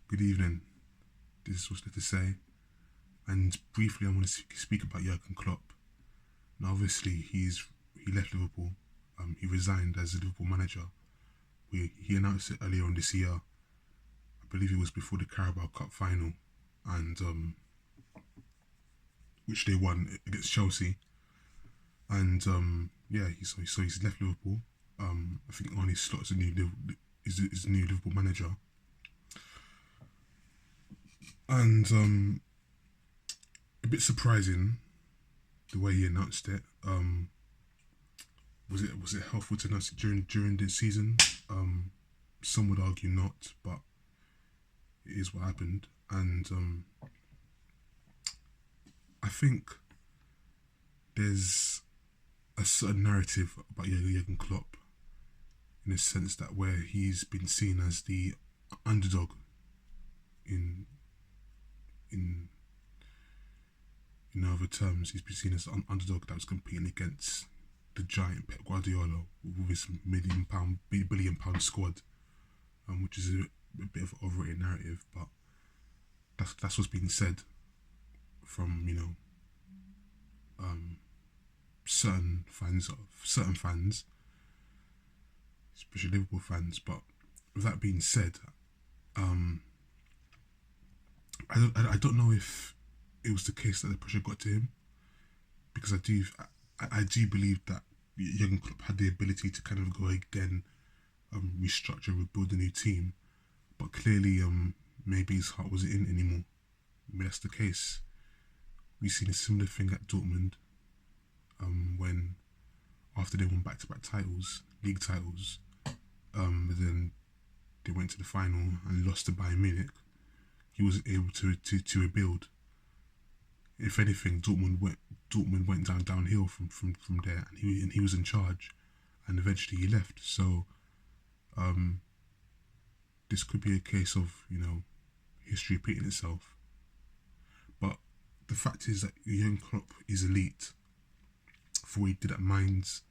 Good evening. This is what's there to say. And briefly, I want to speak about Jurgen Klopp. Now, obviously, he left Liverpool. He resigned as a Liverpool manager. He announced it earlier on this year. I believe it was before the Carabao Cup final, and which they won against Chelsea. And yeah, he's left Liverpool. I think Arne Slot's is the new Liverpool manager. And a bit surprising the way he announced it. Was it helpful to announce it during the season? Some would argue not, but it is what happened. And I think there's a certain narrative about Jurgen Klopp in a sense that where he's been seen as the underdog in in in other terms, he's been seen as an underdog that was competing against the giant Pep Guardiola with his billion pound squad, which is a bit of an overrated narrative, but that's what's being said from certain fans, especially Liverpool fans. But with that being said, I don't know if it was the case that the pressure got to him, because I do believe that Jurgen Klopp had the ability to kind of go again, restructure, rebuild a new team, but clearly maybe his heart wasn't in anymore. Maybe that's the case. We've seen a similar thing at Dortmund, when after they won back-to-back titles, league titles, then they went to the final and lost to Bayern Munich. He wasn't able to rebuild. If anything, Dortmund went downhill from there, and he was in charge, and eventually he left. So, this could be a case of history repeating itself. But the fact is that Jurgen Klopp is elite for what he did at Mainz,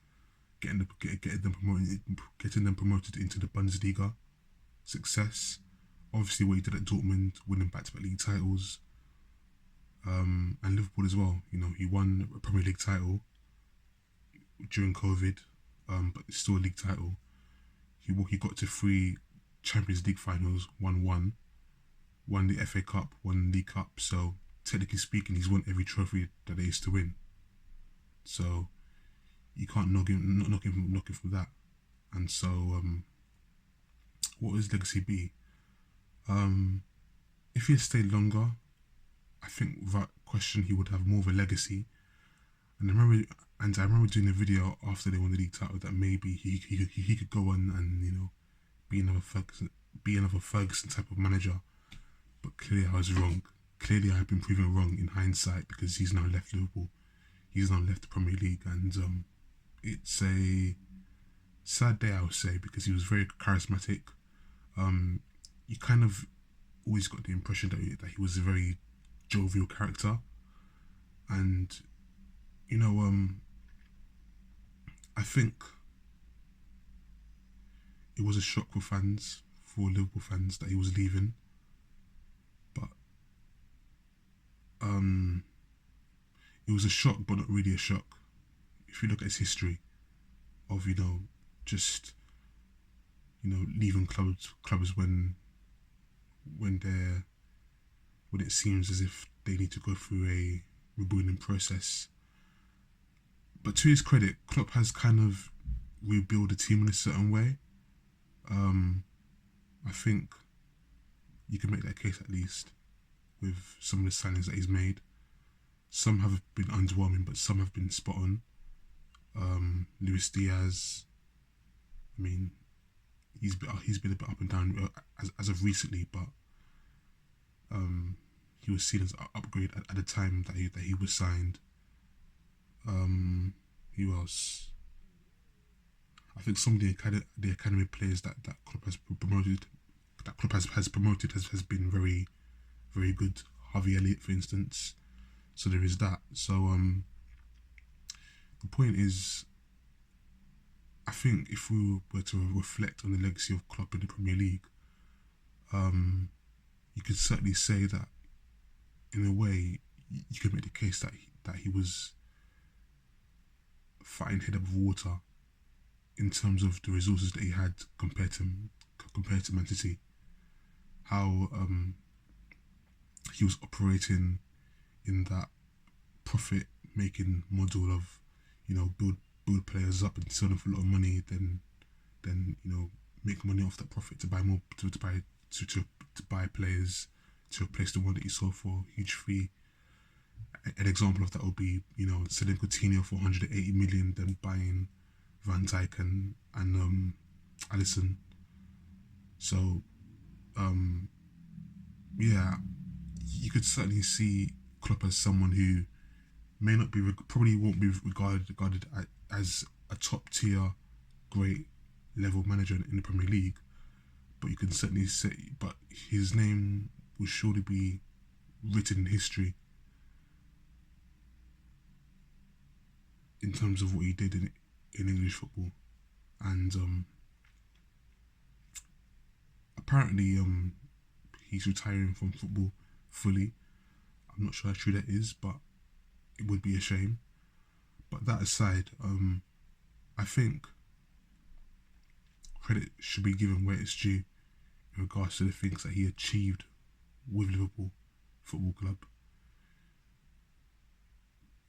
getting them promoted into the Bundesliga. Success. Obviously, what he did at Dortmund, winning back-to-back league titles, and Liverpool as well. He won a Premier League title during COVID, but it's still a league title. He got to 3 Champions League finals, won the FA Cup, won the League Cup. So technically speaking, he's won every trophy that there is to win. So you can't knock him for that. And so, what would his legacy be? If he had stayed longer, I think without question he would have more of a legacy. And I remember doing a video after they won the league title that maybe he could go on and be another Ferguson type of manager. But clearly I was wrong. Clearly I have been proven wrong in hindsight, because he's now left Liverpool. He's now left the Premier League, and it's a sad day, I would say, because he was very charismatic. You kind of always got the impression that he was a very jovial character, and I think it was a shock for Liverpool fans that he was leaving, but it was a shock, but not really a shock. If you look at his history of just leaving clubs when it seems as if they need to go through a rebuilding process. But to his credit, Klopp has kind of rebuilt the team in a certain way. I think you can make that case, at least with some of the signings that he's made. Some have been underwhelming, but some have been spot on. Luis Diaz, I mean, he's been a bit up and down as of recently, but he was seen as an upgrade at the time that he was signed. Who else? I think some of the academy players that Klopp has promoted has been very, very good. Harvey Elliott, for instance. So there is that. So the point is, I think if we were to reflect on the legacy of Klopp in the Premier League, you could certainly say that in a way you could make the case that he was fighting head above water in terms of the resources that he had compared to Man City. How he was operating in that profit making model of, build players up and sell them for a lot of money, then make money off that profit to buy more to buy players to replace the one that you sold for a huge fee. An example of that would be, selling Coutinho for 180 million, then buying Van Dijk and Alisson. So yeah, you could certainly see Klopp as someone who may not be probably won't be regarded as a top tier great level manager in the Premier League, but you can certainly say, but his name will surely be written in history in terms of what he did in English football. And apparently he's retiring from football fully. I'm not sure how true that is, but it would be a shame. But that aside, I think credit should be given where it's due in regards to the things that he achieved with Liverpool Football Club.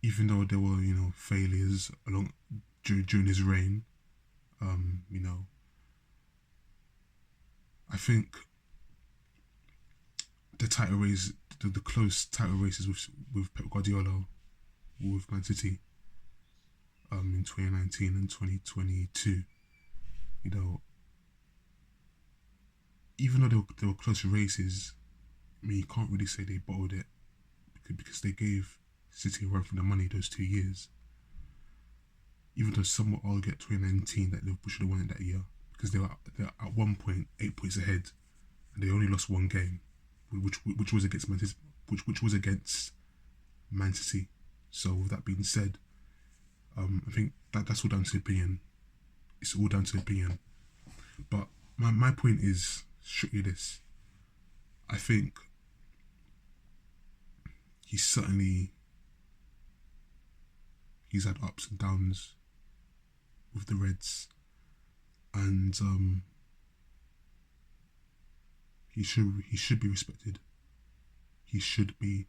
Even though there were, failures during his reign, I think the title race, the close title races with Pep Guardiola, with Man City, in 2019 and 2022, even though they were close races, I mean, you can't really say they bottled it because they gave City a run for the money those 2 years. Even though some would argue at 2019 that Liverpool should have won it that year because they were at one point 8 points ahead and they only lost one game, which was against Man City, which was against Man City. So with that being said, I think that's all down to opinion. It's all down to opinion. But my point is strictly this. I think he's had ups and downs with the Reds, and he should be respected. He should be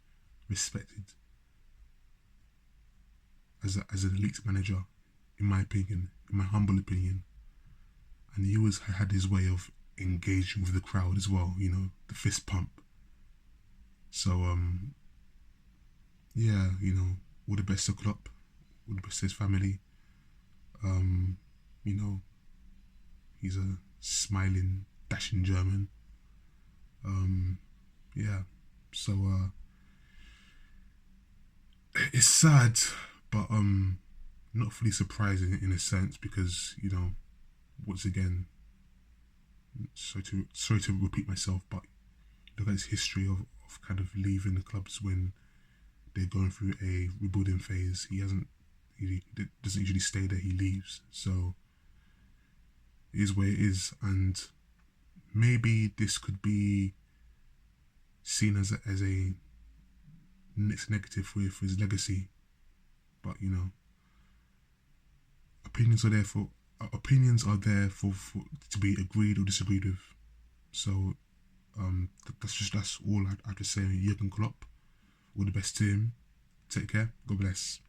respected as an elite manager, in my opinion, in my humble opinion. And he always had his way of engaging with the crowd as well. The fist pump. So yeah, all the best to Klopp, all the best to his family. He's a smiling, dashing German. Yeah, so it's sad, but not fully surprising in a sense because once again, sorry to repeat myself, but look at his history of kind of leaving the clubs when they're going through a rebuilding phase. He doesn't usually stay there. He leaves, so it is where it is, and maybe this could be seen as a next negative for his legacy. But opinions are there for to be agreed or disagreed with. So that's all I have to say on Jurgen Klopp. All the best to him. Take care. God bless.